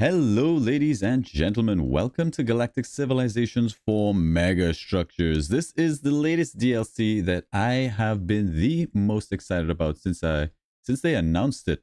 Hello, ladies and gentlemen. Welcome to Galactic Civilizations for Megastructures. This is the latest DLC that I have been the most excited about since they announced it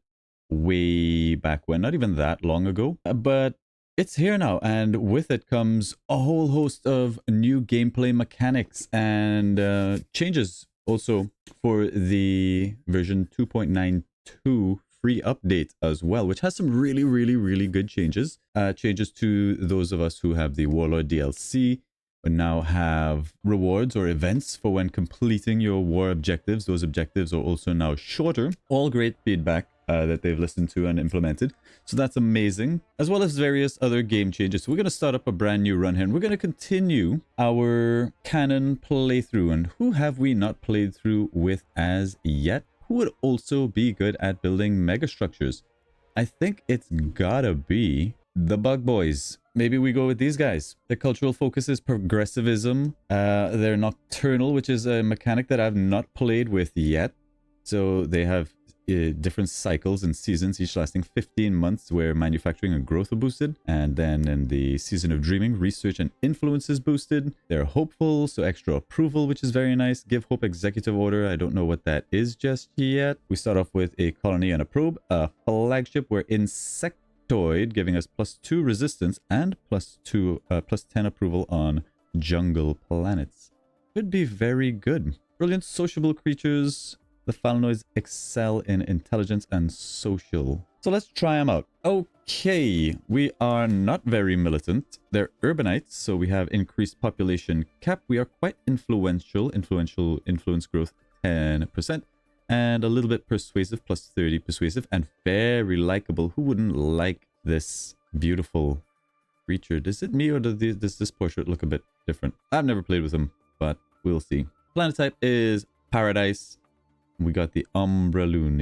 way back when, not even that long ago. But it's here now, and with it comes a whole host of new gameplay mechanics and changes also for the version 2.92 free update as well, which has some really good changes. Changes to those of us who have the Warlord DLC. We now have rewards or events for when completing your war objectives. Those objectives are also now shorter. All great feedback that they've listened to and implemented. So that's amazing, as well as various other game changes. So we're going to start up a brand new run here, and we're going to continue our canon playthrough. And who have we not played through with as yet? Who would also be good at building megastructures? I think it's gotta be the Bug Boys. Maybe we go with these guys. The cultural focus is progressivism. They're nocturnal, which is a mechanic that I've not played with yet. So they have different cycles and seasons, each lasting 15 months, where manufacturing and growth are boosted. And then in the season of dreaming, research and influence is boosted. They're hopeful, so extra approval, which is very nice. Give hope executive order. I don't know what that is just yet. We start off with a colony and a probe. A flagship, we're insectoid, giving us +2 resistance and +10 approval on jungle planets. Could be very good. Brilliant sociable creatures. The Phalanoids excel in intelligence and social. So let's try them out. Okay, we are not very militant. They're urbanites, so we have increased population cap. We are quite influential. Influence growth 10%. And a little bit persuasive, +30 persuasive. And very likable. Who wouldn't like this beautiful creature? Is it me, or does this portrait look a bit different? I've never played with them, but we'll see. Planet type is Paradise. We got the Umbrella.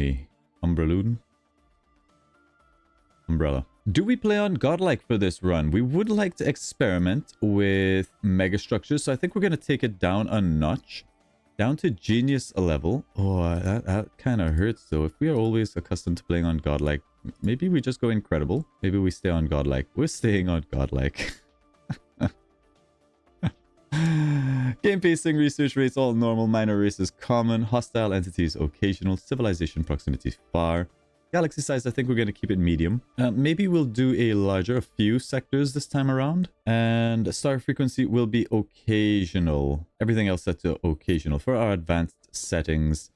Do we play on Godlike for this run? We would like to experiment with megastructures, so I think we're going to take it down a notch. Down to Genius level. Oh, that kind of hurts though. If we are always accustomed to playing on Godlike, maybe we just go Incredible. Maybe we stay on Godlike. We're staying on Godlike. Game pacing, research rates, all normal, minor races common, hostile entities occasional, civilization proximity far. Galaxy size, I think we're going to keep it medium. Maybe we'll do a few sectors this time around. And star frequency will be occasional. Everything else set to occasional. For our advanced settings,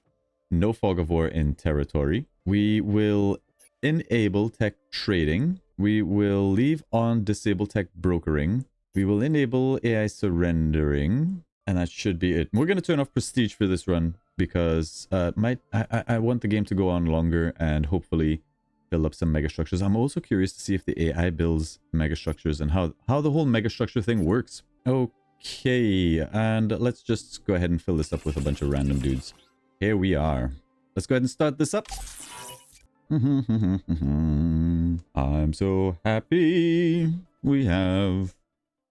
no fog of war in territory. We will enable tech trading. We will leave on disable tech brokering. We will enable AI surrendering, and that should be it. We're going to turn off prestige for this run because I want the game to go on longer and hopefully build up some megastructures. I'm also curious to see if the AI builds megastructures and how the whole megastructure thing works. Okay, and let's just go ahead and fill this up with a bunch of random dudes. Here we are. Let's go ahead and start this up. I'm so happy we have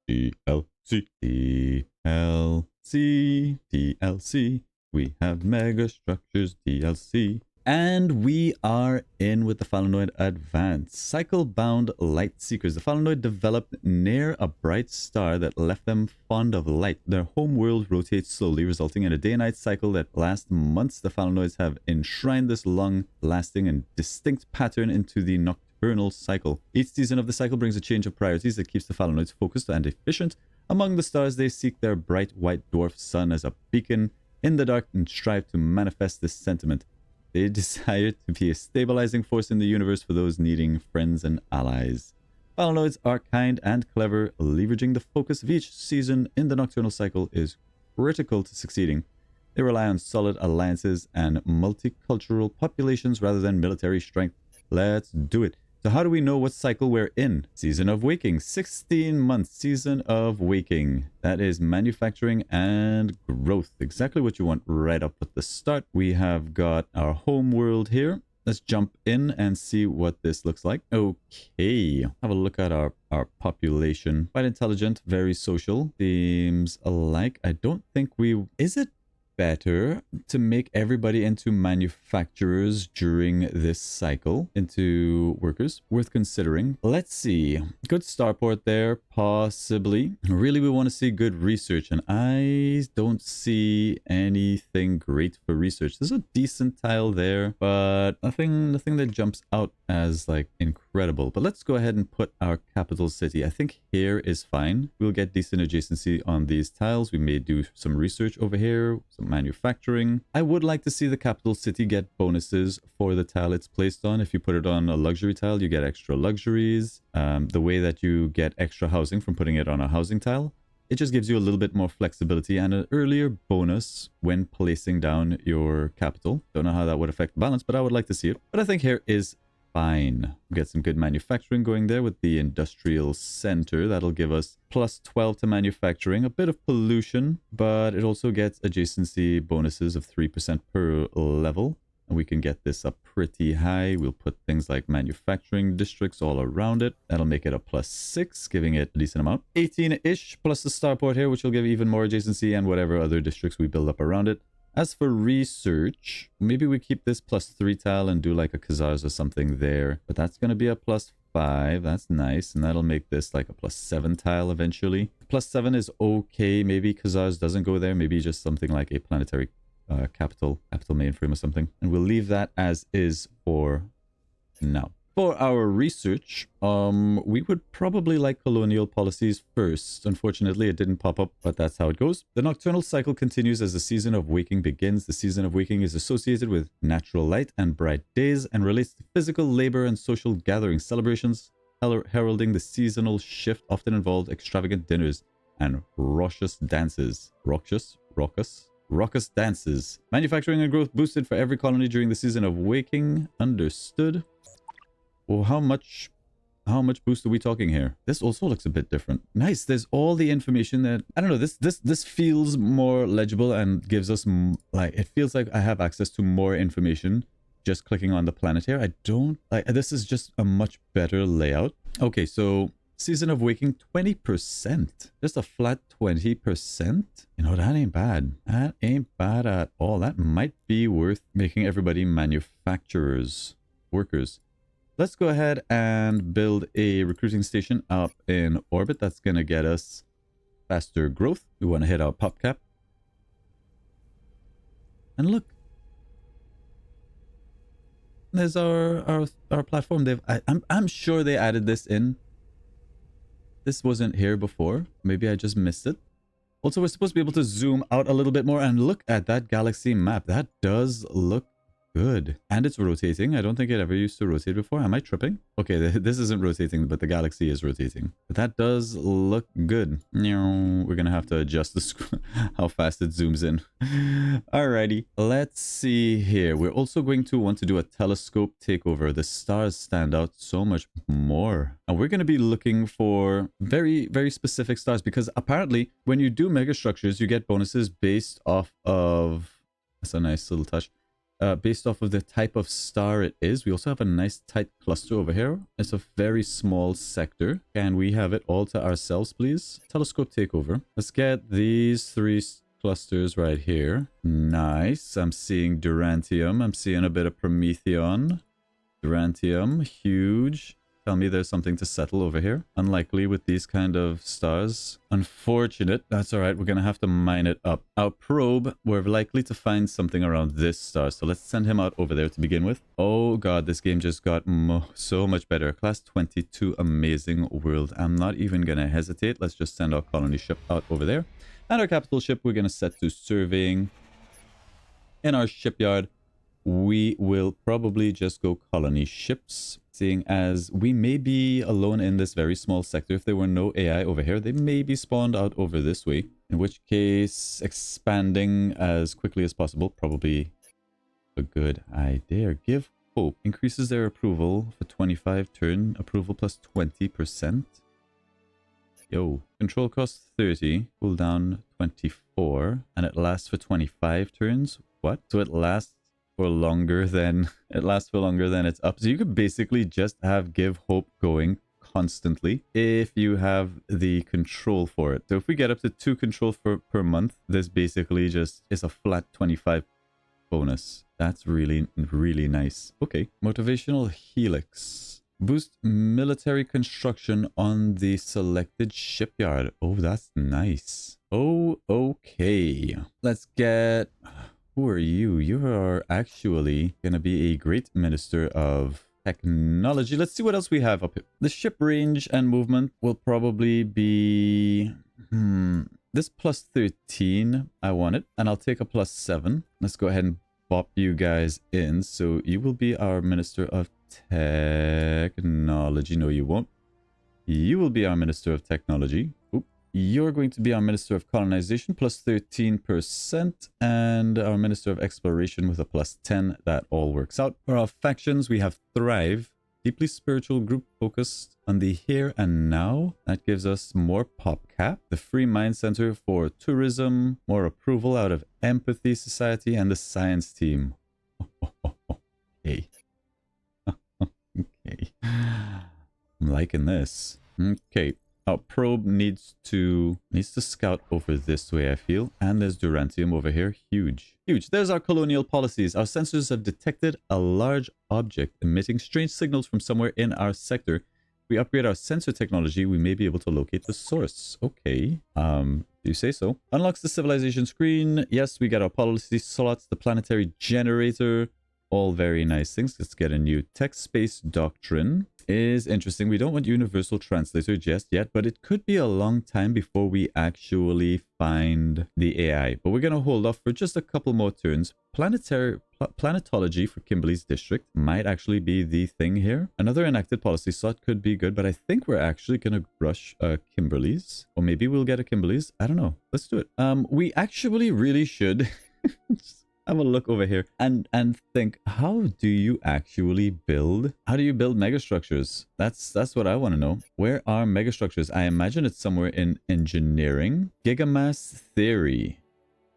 DLC, DLC, DLC. We have Megastructures DLC. And we are in with the Phalanoid Advance. Cycle-bound light seekers. The Phalanoid developed near a bright star that left them fond of light. Their home world rotates slowly, resulting in a day-night cycle that lasts months. The Phalanoids have enshrined this long-lasting and distinct pattern into the nocturnal cycle. Each season of the cycle brings a change of priorities that keeps the Phalanoids focused and efficient. Among the stars, they seek their bright white dwarf sun as a beacon in the dark and strive to manifest this sentiment. They desire to be a stabilizing force in the universe for those needing friends and allies. Phalanoids are kind and clever. Leveraging the focus of each season in the nocturnal cycle is critical to succeeding. They rely on solid alliances and multicultural populations rather than military strength. Let's do it. So how do we know what cycle we're in? Season of Waking. 16 months. Season of Waking. That is manufacturing and growth. Exactly what you want right up at the start. We have got our home world here. Let's jump in and see what this looks like. Okay. Have a look at our population. Quite intelligent. Very social. Seems alike. I don't think we... Is it better to make everybody into manufacturers during this cycle, into workers. Worth considering. Let's see. Good starport there, possibly. Really, we want to see good research, and I don't see anything great for research. There's a decent tile there, but nothing that jumps out as like incredible. But let's go ahead and put our capital city. I think here is fine. We'll get decent adjacency on these tiles. We may do some research over here, some manufacturing. I would like to see the capital city get bonuses for the tile it's placed on. If you put it on a luxury tile, you get extra luxuries. The way that you get extra housing from putting it on a housing tile, it just gives you a little bit more flexibility and an earlier bonus when placing down your capital. Don't know how that would affect the balance, but I would like to see it. But I think here is fine. Get some good manufacturing going there with the industrial center. That'll give us plus 12 to manufacturing. A bit of pollution, but it also gets adjacency bonuses of 3% per level. And we can get this up pretty high. We'll put things like manufacturing districts all around it. That'll make it a plus 6, giving it a decent amount. 18-ish plus the starport here, which will give even more adjacency and whatever other districts we build up around it. As for research, maybe we keep this plus 3 tile and do like a Khazars or something there. But that's going to be a plus 5. That's nice. And that'll make this like a plus 7 tile eventually. Plus 7 is okay. Maybe Khazars doesn't go there. Maybe just something like a planetary capital mainframe or something. And we'll leave that as is for now. For our research, we would probably like colonial policies first. Unfortunately, it didn't pop up, but that's how it goes. The nocturnal cycle continues as the season of waking begins. The season of waking is associated with natural light and bright days and relates to physical labor and social gatherings. Celebrations heralding the seasonal shift often involve extravagant dinners and raucous dances. Raucous dances. Manufacturing and growth boosted for every colony during the season of waking. Understood. Well, how much boost are we talking here? This also looks a bit different. Nice. There's all the information that I don't know. This feels more legible and gives us like it feels like I have access to more information just clicking on the planet here. I don't like this is just a much better layout. Okay, so season of waking 20%. Just a flat 20%. You know, that ain't bad. That ain't bad at all. That might be worth making everybody manufacturers, workers. Let's go ahead and build a recruiting station up in orbit. That's going to get us faster growth. We want to hit our pop cap. And look. There's our platform. I'm sure they added this in. This wasn't here before. Maybe I just missed it. Also, we're supposed to be able to zoom out a little bit more and look at that galaxy map. That does look good. And it's rotating. I don't think it ever used to rotate before. Am I tripping? Okay, this isn't rotating, but the galaxy is rotating. But that does look good. We're going to have to adjust the how fast it zooms in. Alrighty. Let's see here. We're also going to want to do a telescope takeover. The stars stand out so much more. And we're going to be looking for very, very specific stars because apparently when you do megastructures, you get bonuses based off of... That's a nice little touch. Based off of the type of star it is. We also have a nice tight cluster over here. It's a very small sector. Can we have it all to ourselves, please? Telescope takeover. Let's get these 3 clusters right here. Nice. I'm seeing Durantium. I'm seeing a bit of Prometheon. Durantium. Huge. Tell me there's something to settle over here. Unlikely with these kind of stars. Unfortunate. That's all right. We're going to have to mine it up. Our probe, we're likely to find something around this star. So let's send him out over there to begin with. Oh god, this game just got so much better. Class 22, amazing world. I'm not even going to hesitate. Let's just send our colony ship out over there. And our capital ship, we're going to set to surveying. In our shipyard, we will probably just go colony ships. Seeing as we may be alone in this very small sector. If there were no AI over here, they may be spawned out over this way. In which case, expanding as quickly as possible, probably a good idea. Give hope. Increases their approval for 25 turn. Approval plus 20%. Yo. Control cost 30. Cooldown 24. And it lasts for 25 turns. What? So it lasts for longer than it's up. So you could basically just have give hope going constantly if you have the control for it. So if we get up to 2 control per month, this basically just is a flat 25 bonus. That's really, really nice. Okay. Motivational helix. Boost military construction on the selected shipyard. Oh, that's nice. Oh, okay. Let's get... Who are you? You are actually going to be a great minister of technology. Let's see what else we have up here. The ship range and movement will probably be... This plus 13, I want it. And I'll take a plus 7. Let's go ahead and pop you guys in. So you will be our minister of technology. No, you won't. You will be our minister of technology. Oop. You're going to be our minister of colonization, plus 13%, and our minister of exploration with a plus 10. That all works out. For our factions, we have Thrive, deeply spiritual group focused on the here and now. That gives us more pop cap. The Free Mind Center for tourism, more approval out of Empathy Society, and the science team. Okay. Okay. I'm liking this. Okay. Our probe needs to scout over this way, I feel. And there's Durantium over here. Huge. Huge. There's our colonial policies. Our sensors have detected a large object emitting strange signals from somewhere in our sector. If we upgrade our sensor technology, we may be able to locate the source. Okay. You say so. Unlocks the civilization screen. Yes, we got our policy slots, the planetary generator. All very nice things. Let's get a new text space doctrine. Is interesting. We don't want universal translator just yet, but it could be a long time before we actually find the AI. But we're going to hold off for just a couple more turns. Planetology for Kimberly's district might actually be the thing here. Another enacted policy slot could be good, but I think we're actually going to rush Kimberly's. Or maybe we'll get a Kimberly's. I don't know. Let's do it. We actually really should... have a look over here and think, how do you actually build? How do you build megastructures? That's what I want to know. Where are megastructures? I imagine it's somewhere in engineering. Gigamass theory.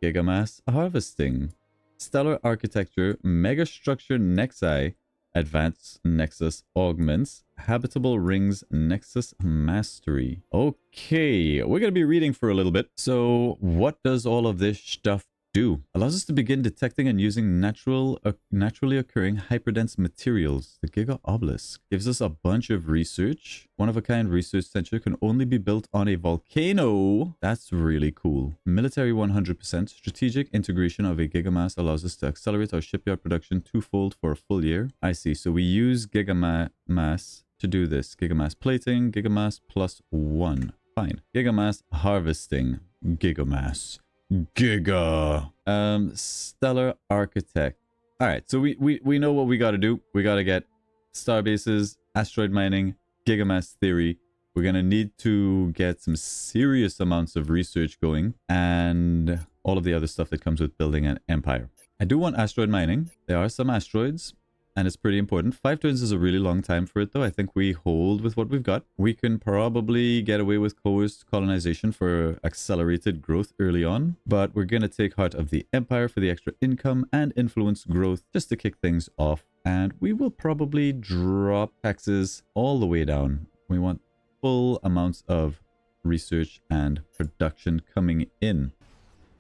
Gigamass harvesting. Stellar architecture. Megastructure nexi. Advanced nexus augments. Habitable rings nexus mastery. Okay, we're going to be reading for a little bit. So what does all of this stuff do? Allows us to begin detecting and using naturally occurring hyperdense materials. The Giga Obelisk gives us a bunch of research. One-of-a-kind research center can only be built on a volcano. That's really cool. Military 100%. Strategic integration of a Gigamass allows us to accelerate our shipyard production twofold for a full year. I see. So we use Gigamass to do this. Gigamass plating, Gigamass plus 1. Fine. Gigamass harvesting. Gigamass. Giga. Stellar architect. All right, so we know what we got to do. We got to get star bases, asteroid mining, gigamass theory. We're going to need to get some serious amounts of research going and all of the other stuff that comes with building an empire. I do want asteroid mining. There are some asteroids and it's pretty important. 5 turns is a really long time for it, though. I think we hold with what we've got. We can probably get away with coerced colonization for accelerated growth early on, but we're going to take heart of the empire for the extra income and influence growth just to kick things off. And we will probably drop taxes all the way down. We want full amounts of research and production coming in.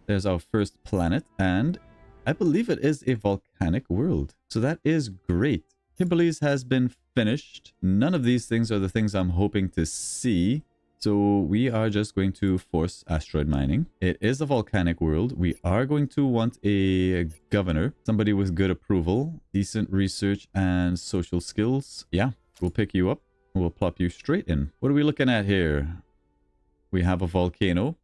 There's our first planet, and I believe it is a volcanic world. So that is great. Kimberly's has been finished. None of these things are the things I'm hoping to see. So we are just going to force asteroid mining. It is a volcanic world. We are going to want a governor, somebody with good approval, decent research and social skills. Yeah, we'll pick you up. We'll plop you straight in. What are we looking at here? We have a volcano.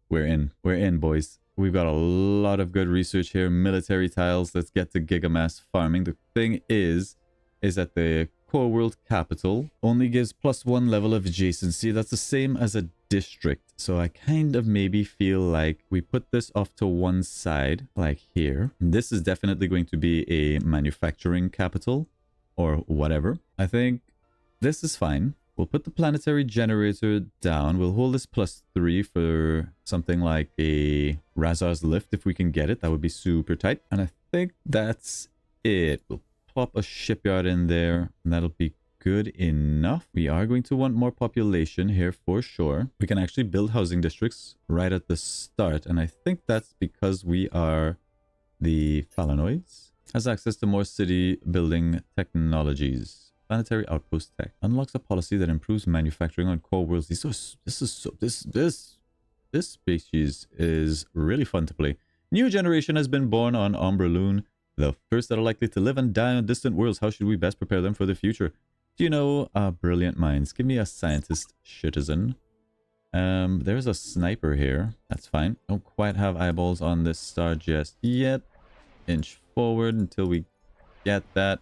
We're in. We're in, boys. We've got a lot of good research here. Military tiles. Let's get to gigamass farming. The thing is that the core world capital only gives +1 level of adjacency. That's the same as a district. So I kind of maybe feel like we put this off to one side, like here. This is definitely going to be a manufacturing capital or whatever. I think this is fine. We'll put the planetary generator down. We'll hold this +3 for something like a Razar's Lift if we can get it. That would be super tight. And I think that's it. We'll pop a shipyard in there and that'll be good enough. We are going to want more population here for sure. We can actually build housing districts right at the start. And I think that's because we are the Phalanoids. Has access to more city building technologies. Planetary outpost tech. Unlocks a policy that improves manufacturing on core worlds. This species is really fun to play. New generation has been born on Umbraloon. The first that are likely to live and die on distant worlds. How should we best prepare them for the future? Do you know brilliant minds? Give me a scientist citizen. There's a sniper here. That's fine. Don't quite have eyeballs on this star just yet. Inch forward until we get that.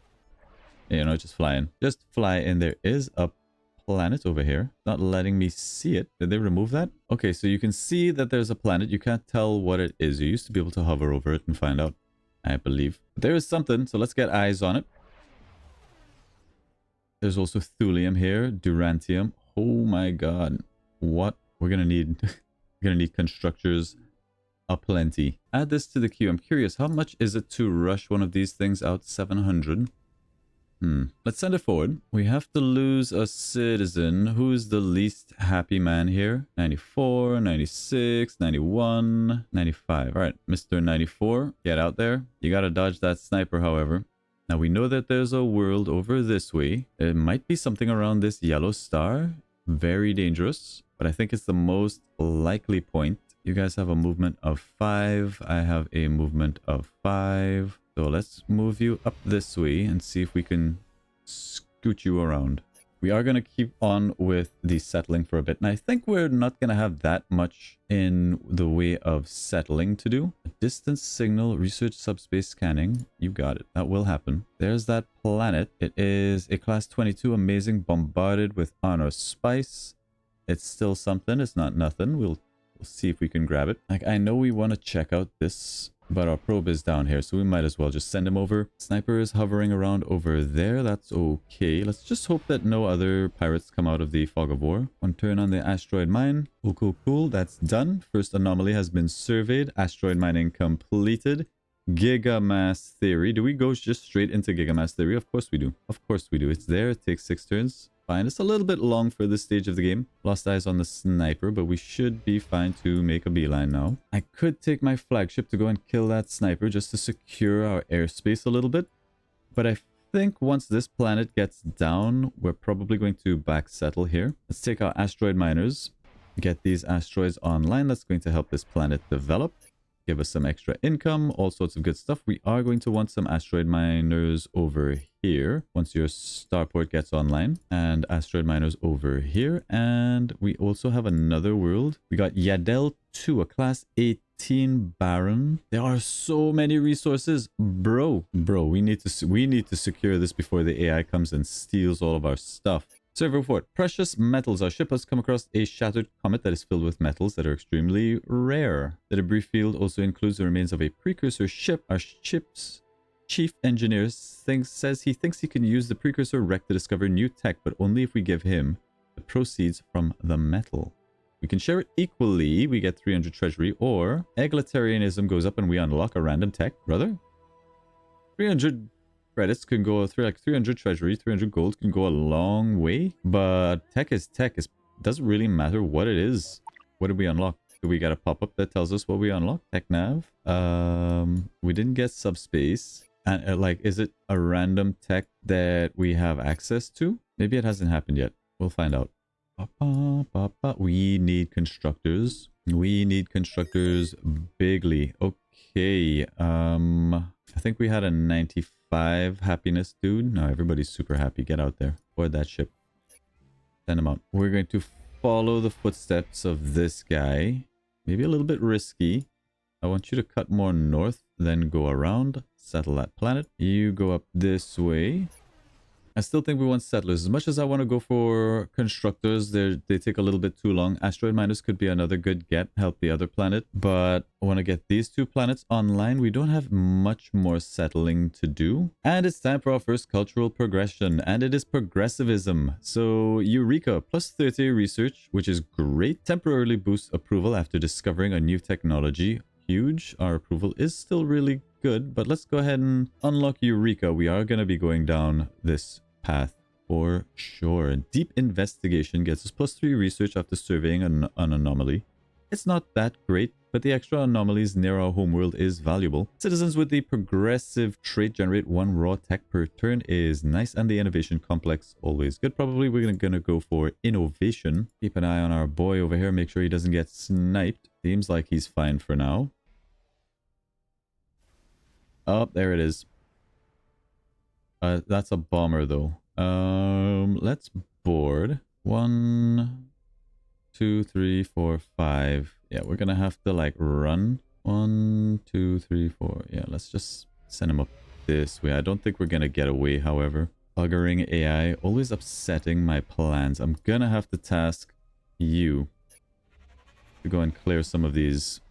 You know, just fly in. Just fly in. There is a planet over here. Not letting me see it. Did they remove that? Okay, so you can see that there's a planet. You can't tell what it is. You used to be able to hover over it and find out, I believe. But there is something, so let's get eyes on it. There's also thulium here, durantium. Oh my god. What? We're gonna need we're gonna need constructors aplenty. Add this to the queue. I'm curious, how much is it to rush one of these things out? 700. Let's send it forward. We have to lose a citizen. Who's the least happy man here? 94, 96, 91, 95. All right, Mr. 94, get out there. You gotta dodge that sniper, however. Now, we know that there's a world over this way. It might be something around this yellow star. Very dangerous, but I think it's the most likely point. You guys have a movement of 5. I have a movement of 5. So let's move you up this way and see if we can scoot you around. We are going to keep on with the settling for a bit. And I think we're not going to have that much in the way of settling to do. A distance signal, research subspace scanning. You got it. That will happen. There's that planet. It is a class 22 amazing bombarded with honor spice. It's still something. It's not nothing. We'll see if we can grab it. Like, I know we want to check out this, but our probe is down here, so we might as well just send him over. Sniper is hovering around over there. That's okay. Let's just hope that no other pirates come out of the fog of war. One turn on the asteroid mine. Cool, cool, cool. That's done. First anomaly has been surveyed. Asteroid mining completed. Gigamass theory. Do we go just straight into Gigamass theory? Of course we do. Of course we do. It's there. It takes 6 turns. Fine. It's a little bit long for this stage of the game. Lost eyes on the sniper, but we should be fine to make a beeline now. I could take my flagship to go and kill that sniper just to secure our airspace a little bit. But I think once this planet gets down, we're probably going to back settle here. Let's take our asteroid miners, get these asteroids online. That's going to help this planet develop. Give us some extra income, all sorts of good stuff. We are going to want some asteroid miners over here once your starport gets online, and asteroid miners over here. And we also have another world. We got Yadel 2, a class 18 baron. There are so many resources, bro. We need to secure this before the AI comes and steals all of our stuff. Server report. Precious metals. Our ship has come across a shattered comet that is filled with metals that are extremely rare. The debris field also includes the remains of a precursor ship. Our ship's chief engineer says he thinks he can use the precursor wreck to discover new tech, but only if we give him the proceeds from the metal. We can share it equally. We get 300 treasury, or egalitarianism goes up and we unlock a random tech. Brother? 300... credits can go through, like 300 treasury, 300 gold can go a long way, but tech is tech. It doesn't really matter what it is. What did we unlock? Do we got a pop-up that tells us what we unlocked? Tech nav. We didn't get subspace. And like, is it a random tech that we have access to? Maybe it hasn't happened yet. We'll find out. We need constructors. We need constructors bigly. Okay. I think we had a 95 happiness, dude. No, everybody's super happy. Get out there. Board that ship. Send him out. We're going to follow the footsteps of this guy. Maybe a little bit risky. I want you to cut more north, then go around. Settle that planet. You go up this way. I still think we want settlers. As much as I want to go for constructors, they take a little bit too long. Asteroid miners could be another good get, help the other planet. But I want to get these 2 planets online. We don't have much more settling to do. And it's time for our first cultural progression. And it is progressivism. So Eureka, plus 30 research, which is great. Temporarily boosts approval after discovering a new technology. Huge. Our approval is still really good. But let's go ahead and unlock Eureka. We are going to be going down this path For sure. Deep investigation gets us +3 research after surveying an anomaly. It's not that great, but the extra anomalies near our homeworld is valuable. Citizens with the progressive trait generate 1 raw tech per turn is nice, and the innovation complex always good. Probably we're gonna go for innovation. Keep an eye on our boy over here, make sure he doesn't get sniped. Seems like he's fine for now. Oh, there it is. That's a bomber though. Let's board. 1, 2, 3, 4, 5. Yeah, we're gonna have to like run. 1, 2, 3, 4. Yeah, let's just send him up this way. I don't think we're gonna get away, however. Buggering AI, always upsetting my plans. I'm gonna have to task you to go and clear some of these,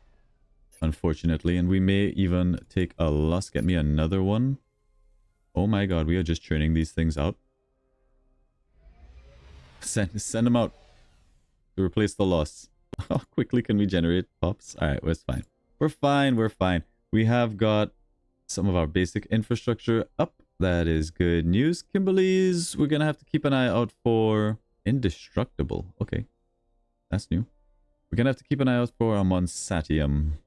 unfortunately. And we may even take a loss. Get me another one. Oh my god, we are just churning these things out. Send them out to replace the loss. How quickly can we generate pops? Alright, well, it's fine. We're fine, we're fine. We have got some of our basic infrastructure up. That is good news. Kimberly's, we're gonna have to keep an eye out for indestructible. Okay, that's new. We're gonna have to keep an eye out for a Monsatium.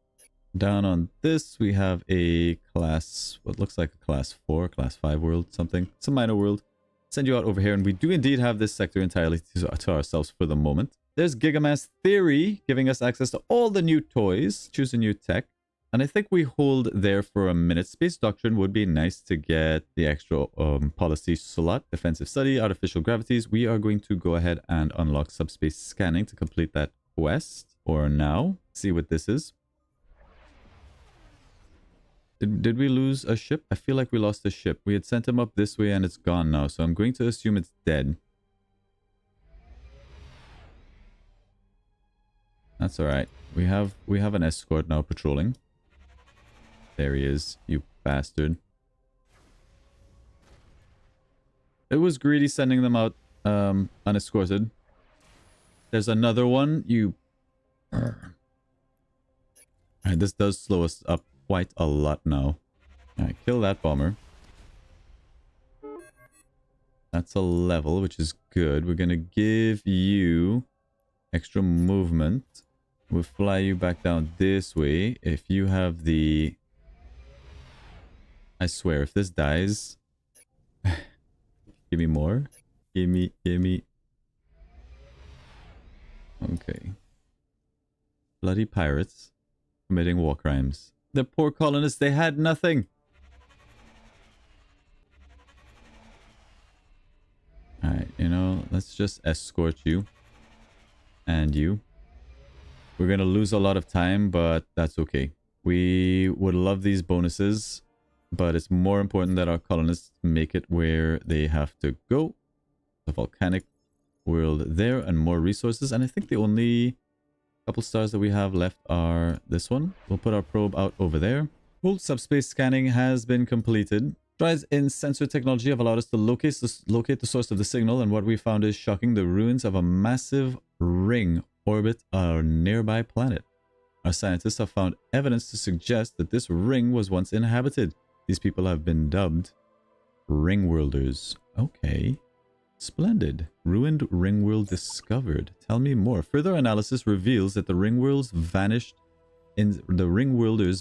Down on this, we have a class, what looks like a class 4, class 5 world, something. It's a minor world. Send you out over here, and we do indeed have this sector entirely to ourselves for the moment. There's Gigamass Theory, giving us access to all the new toys. Choose a new tech. And I think we hold there for a minute. Space Doctrine would be nice to get the extra policy slot. Defensive Study, Artificial Gravities. We are going to go ahead and unlock Subspace Scanning to complete that quest for now. See what this is. Did we lose a ship? I feel like we lost a ship. We had sent him up this way and it's gone now. So I'm going to assume it's dead. That's alright. We have an escort now patrolling. There he is, you bastard. It was greedy sending them out unescorted. There's another one, you... Alright, this does slow us up quite a lot now. Alright, kill that bomber. That's a level, which is good. We're gonna give you extra movement. We'll fly you back down this way. If you have the... I swear, if this dies... give me more. Give me. Okay. Bloody pirates committing war crimes. The poor colonists, they had nothing. Alright, you know, let's just escort you. And you. We're going to lose a lot of time, but that's okay. We would love these bonuses, but it's more important that our colonists make it where they have to go. The volcanic world there and more resources. And I think the only couple stars that we have left are this one. We'll put our probe out over there. Full subspace scanning has been completed. Strides in sensor technology have allowed us to locate the source of the signal, and what we found is shocking. The ruins of a massive ring orbit a nearby planet. Our scientists have found evidence to suggest that this ring was once inhabited. These people have been dubbed Ringworlders. Okay. Splendid. Ruined Ringworld discovered. Tell me more. Further analysis reveals that the Ringworlders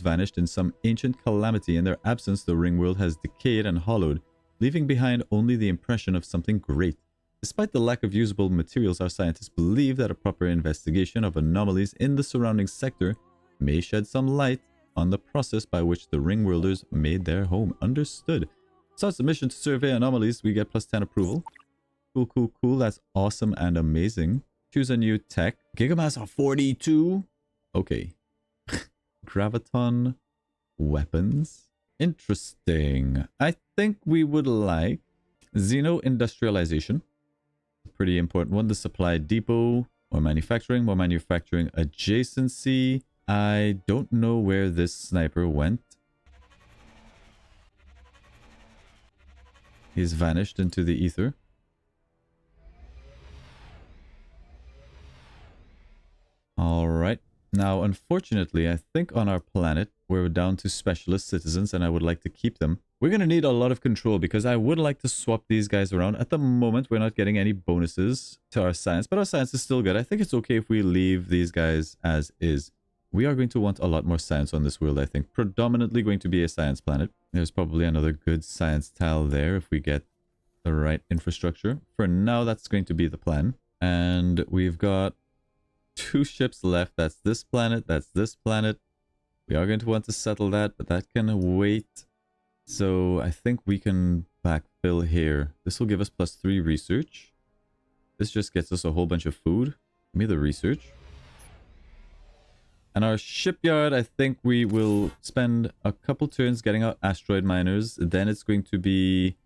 vanished in some ancient calamity. In their absence, the Ringworld has decayed and hollowed, leaving behind only the impression of something great. Despite the lack of usable materials, our scientists believe that a proper investigation of anomalies in the surrounding sector may shed some light on the process by which the Ringworlders made their home. Understood. Starts the mission to survey anomalies. We get +10 approval. Cool. That's awesome and amazing. Choose a new tech. Gigamass 42. Okay. Graviton weapons. Interesting. I think we would like Xeno industrialization. Pretty important one. The supply depot. More manufacturing adjacency. I don't know where this sniper went. He's vanished into the ether. Alright. Now, unfortunately, I think on our planet, we're down to specialist citizens, and I would like to keep them. We're going to need a lot of control because I would like to swap these guys around. At the moment, we're not getting any bonuses to our science, but our science is still good. I think it's okay if we leave these guys as is. We are going to want a lot more science on this world, I think. Predominantly going to be a science planet. There's probably another good science tile there if we get the right infrastructure. For now, that's going to be the plan. And we've got 2 ships left. That's this planet. That's this planet. We are going to want to settle that, but that can wait. So I think we can backfill here. This will give us +3 research. This just gets us a whole bunch of food. Give me the research. And our shipyard, I think we will spend a couple turns getting out asteroid miners. Then it's going to be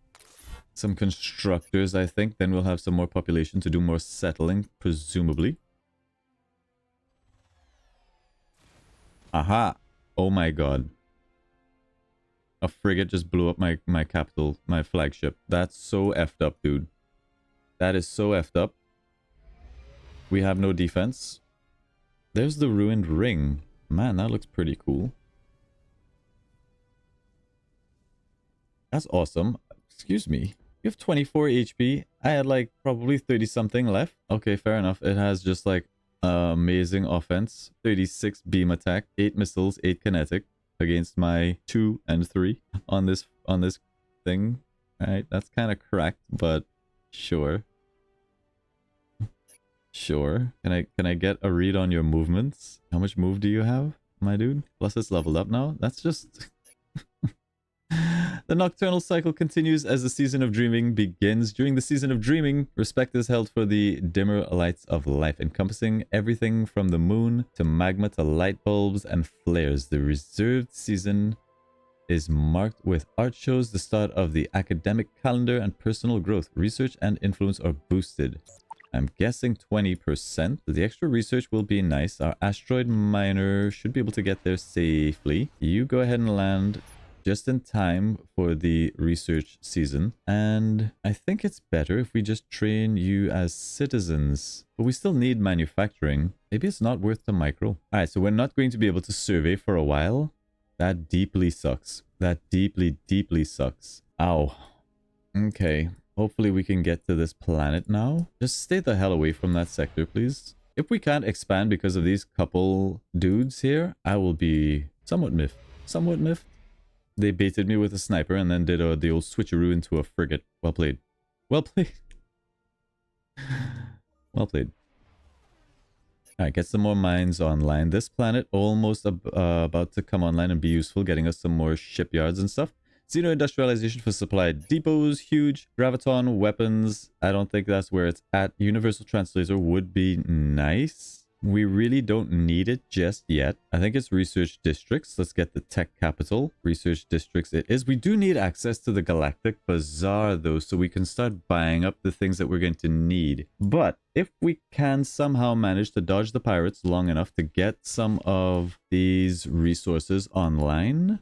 some constructors, I think. Then we'll have some more population to do more settling, presumably. Aha! Oh my god. A frigate just blew up my capital, my flagship. That's so effed up, dude. That is so effed up. We have no defense. There's the ruined ring. Man, that looks pretty cool. That's awesome. Excuse me. You have 24 HP. I had like probably 30 something left. Okay, fair enough. It has just like amazing offense. 36 beam attack, 8 missiles, 8 kinetic against my 2 and 3 on this thing. Alright, that's kind of cracked, but sure. Sure. Can I get a read on your movements? How much move do you have, my dude? Plus it's leveled up now. That's just... The nocturnal cycle continues as the season of dreaming begins. During the season of dreaming, respect is held for the dimmer lights of life, encompassing everything from the moon to magma to light bulbs and flares. The reserved season is marked with art shows, the start of the academic calendar, and personal growth. Research and influence are boosted. I'm guessing 20%. The extra research will be nice. Our asteroid miner should be able to get there safely. You go ahead and land just in time for the research season. And I think it's better if we just train you as citizens. But we still need manufacturing. Maybe it's not worth the micro. Alright, so we're not going to be able to survey for a while. That deeply sucks. That deeply, deeply sucks. Ow. Okay. Hopefully we can get to this planet now. Just stay the hell away from that sector, please. If we can't expand because of these couple dudes here, I will be somewhat miffed. Somewhat miffed. They baited me with a sniper and then did the old switcheroo into a frigate. Well played. Well played. Well played. Alright, get some more mines online. This planet almost about to come online and be useful, getting us some more shipyards and stuff. Xeno-industrialization for supply depots, huge. Graviton, weapons. I don't think that's where it's at. Universal translator would be nice. We really don't need it just yet. I think it's research districts. Let's get the tech capital. Research districts it is. We do need access to the Galactic Bazaar though, so we can start buying up the things that we're going to need. But if we can somehow manage to dodge the pirates long enough to get some of these resources online,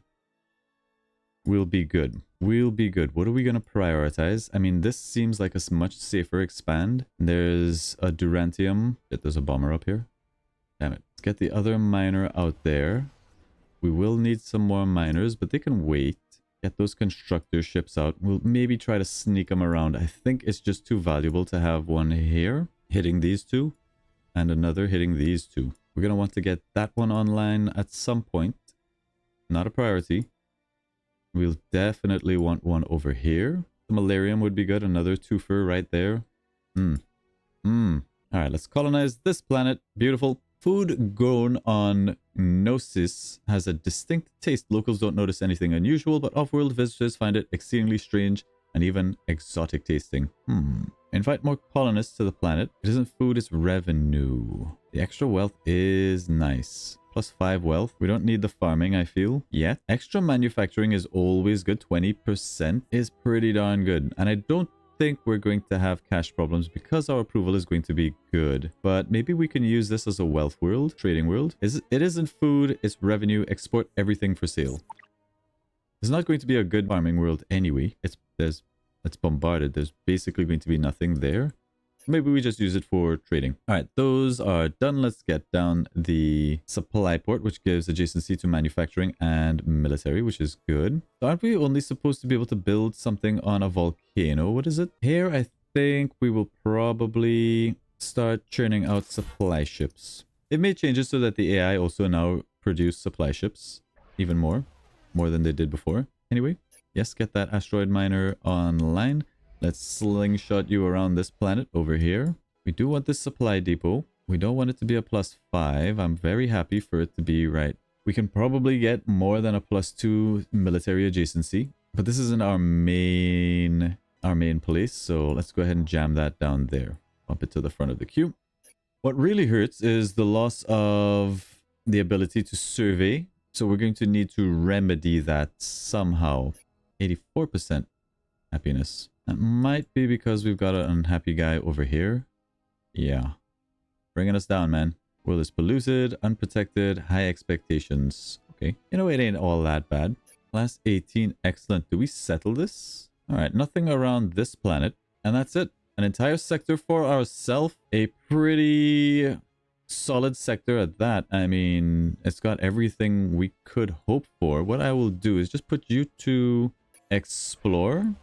we'll be good. We'll be good. What are we going to prioritize? I mean, this seems like a much safer expand. There's a Durantium. There's a bomber up here. Damn it. Let's get the other miner out there. We will need some more miners, but they can wait. Get those constructor ships out. We'll maybe try to sneak them around. I think it's just too valuable to have one here hitting these two and another hitting these two. We're going to want to get that one online at some point. Not a priority. We'll definitely want one over here. The Malarium would be good. Another twofer right there. Alright, let's colonize this planet. Beautiful. Food grown on Gnosis has a distinct taste. Locals don't notice anything unusual, but off-world visitors find it exceedingly strange and even exotic tasting. Invite more colonists to the planet. It isn't food, it's revenue. The extra wealth is nice. +5 wealth. We don't need the farming, I feel, yet. Extra manufacturing is always good. 20% is pretty darn good. And I don't think we're going to have cash problems because our approval is going to be good. But maybe we can use this as a wealth world, trading world. It isn't food, it's revenue. Export everything for sale. It's not going to be a good farming world anyway. It's bombarded. There's basically going to be nothing there. Maybe we just use it for trading. All right, those are done. Let's get down the supply port, which gives adjacency to manufacturing and military, which is good. So aren't we only supposed to be able to build something on a volcano? What is it? Here, I think we will probably start churning out supply ships. They've made changes so that the AI also now produce supply ships even more than they did before. Anyway, yes, get that asteroid miner online. Let's slingshot you around this planet over here. We do want this supply depot. We don't want it to be a +5. I'm very happy for it to be right. We can probably get more than a +2 military adjacency, but this isn't our main place, so let's go ahead and jam that down there. Bump it to the front of the queue. What really hurts is the loss of the ability to survey, so we're going to need to remedy that somehow. 84% happiness. That might be because we've got an unhappy guy over here. Yeah. Bringing us down, man. World is polluted, unprotected, high expectations. Okay. You know, it ain't all that bad. Class 18, excellent. Do we settle this? Alright, nothing around this planet. And that's it. An entire sector for ourselves. A pretty solid sector at that. I mean, it's got everything we could hope for. What I will do is just put you to explore.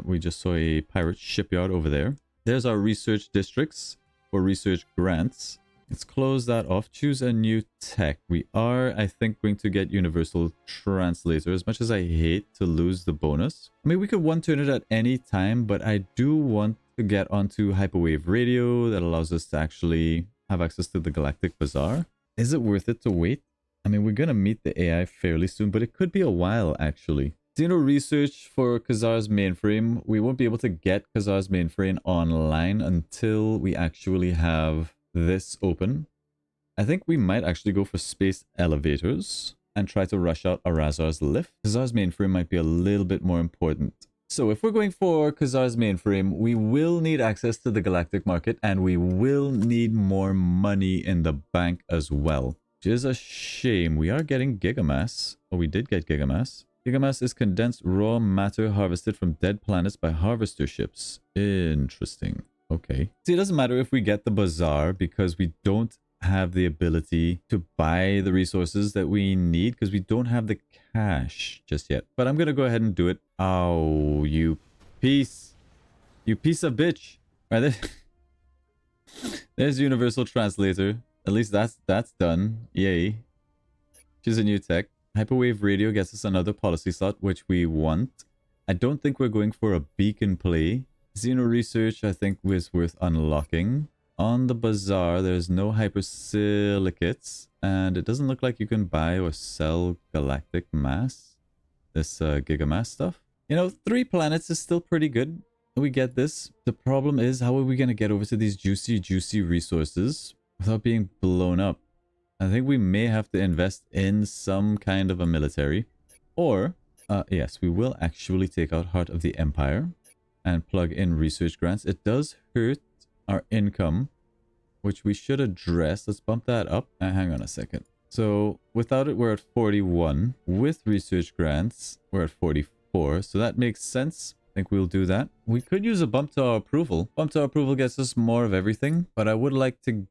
We just saw a pirate shipyard over there. There's our research districts for research grants. Let's close that off. Choose a new tech. We are, I think, going to get Universal Translator. As much as I hate to lose the bonus. I mean, we could one-turn it at any time, but I do want to get onto Hyperwave Radio. That allows us to actually have access to the Galactic Bazaar. Is it worth it to wait? I mean, we're going to meet the AI fairly soon, but it could be a while, actually. Xeno research for Khazar's mainframe. We won't be able to get Khazar's mainframe online until we actually have this open. I think we might actually go for space elevators and try to rush out Arazar's lift. Khazar's mainframe might be a little bit more important. So if we're going for Khazar's mainframe, we will need access to the galactic market and we will need more money in the bank as well. Which is a shame. We are getting Gigamass. Oh, we did get Gigamass. Gigamass is condensed raw matter harvested from dead planets by harvester ships. Interesting. Okay. See, it doesn't matter if we get the bazaar because we don't have the ability to buy the resources that we need because we don't have the cash just yet. But I'm going to go ahead and do it. Oh, you piece of bitch. Right there. There's Universal Translator. At least that's done. Yay. Choose a new tech. Hyperwave Radio gets us another policy slot, which we want. I don't think we're going for a beacon play. Xeno research, I think, was worth unlocking. On the bazaar, there's no hypersilicates, and it doesn't look like you can buy or sell galactic mass. This gigamass stuff. You know, 3 planets is still pretty good. We get this. The problem is, how are we going to get over to these juicy resources without being blown up? I think we may have to invest in some kind of a military. Or, yes, we will actually take out Heart of the Empire and plug in research grants. It does hurt our income, which we should address. Let's bump that up. Hang on a second. So, without it, we're at 41. With research grants, we're at 44. So that makes sense. I think we'll do that. We could use a bump to our approval. Bump to our approval gets us more of everything, but I would like to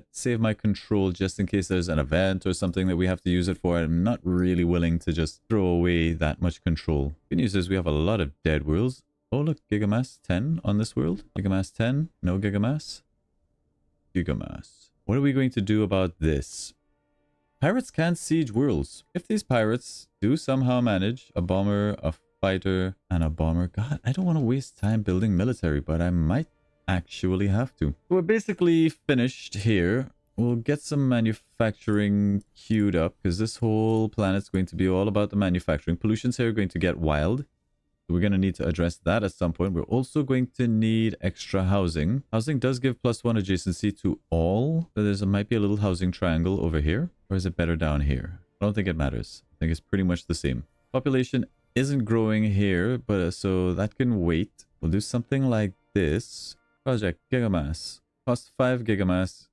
save my control just in case there's an event or something that we have to use it for. I'm not really willing to just throw away that much control. Good news is we have a lot of dead worlds. Oh look, Gigamass 10 on this world. Gigamass 10, no Gigamass. Gigamass. What are we going to do about this? Pirates can't siege worlds. If these pirates do somehow manage a bomber, a fighter, and a bomber. God, I don't want to waste time building military, but I might actually have to. We're basically finished here. We'll get some manufacturing queued up because this whole planet's going to be all about the manufacturing. Pollutions here are going to get wild. We're going to need to address that at some point. We're also going to need extra housing. Housing does give +1 adjacency to all. So there might be a little housing triangle over here. Or is it better down here? I don't think it matters. I think it's pretty much the same. Population isn't growing here, but so that can wait. We'll do something like this. Project Gigamass. Cost 5 Gigamass.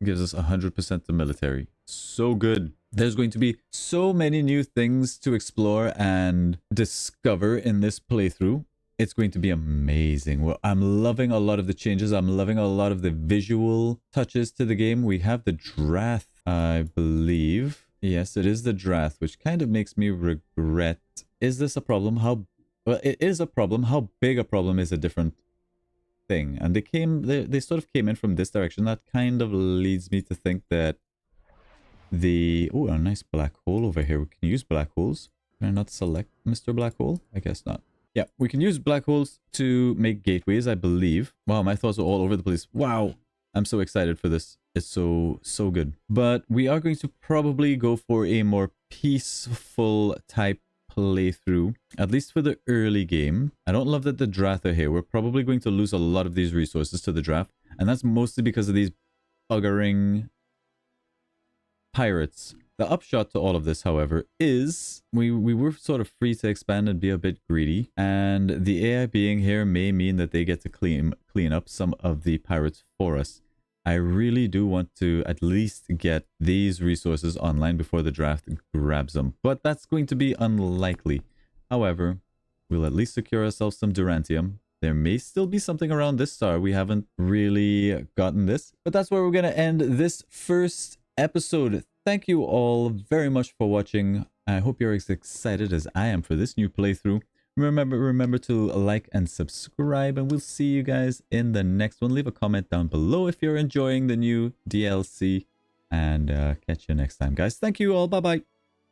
Gives us 100% to military. So good. There's going to be so many new things to explore and discover in this playthrough. It's going to be amazing. Well, I'm loving a lot of the changes. I'm loving a lot of the visual touches to the game. We have the Drath, I believe. Yes, it is the Drath, which kind of makes me regret. Is this a problem? Well, it is a problem. How big a problem is a different thing. And they sort of came in from this direction. That kind of leads me to think that oh, a nice black hole over here. We can use black holes. Can I not select Mr. Black Hole? I guess not. Yeah, we can use black holes to make gateways, I believe. Wow, my thoughts are all over the place. Wow, I'm so excited for this. It's so good. But we are going to probably go for a more peaceful type playthrough, at least for the early game. I don't love that the Drath are here. We're probably going to lose a lot of these resources to the Draft, and that's mostly because of these buggering pirates. The upshot to all of this, however, is we were sort of free to expand and be a bit greedy, and the AI being here may mean that they get to clean up some of the pirates for us. I really do want to at least get these resources online before the Draft grabs them, but that's going to be unlikely. However, we'll at least secure ourselves some Durantium. There may still be something around this star. We haven't really gotten this, but that's where we're going to end this first episode. Thank you all very much for watching. I hope you're as excited as I am for this new playthrough. Remember to like and subscribe, and we'll see you guys in the next one. Leave a comment down below if you're enjoying the new DLC, and catch you next time, guys. Thank you all. Bye bye.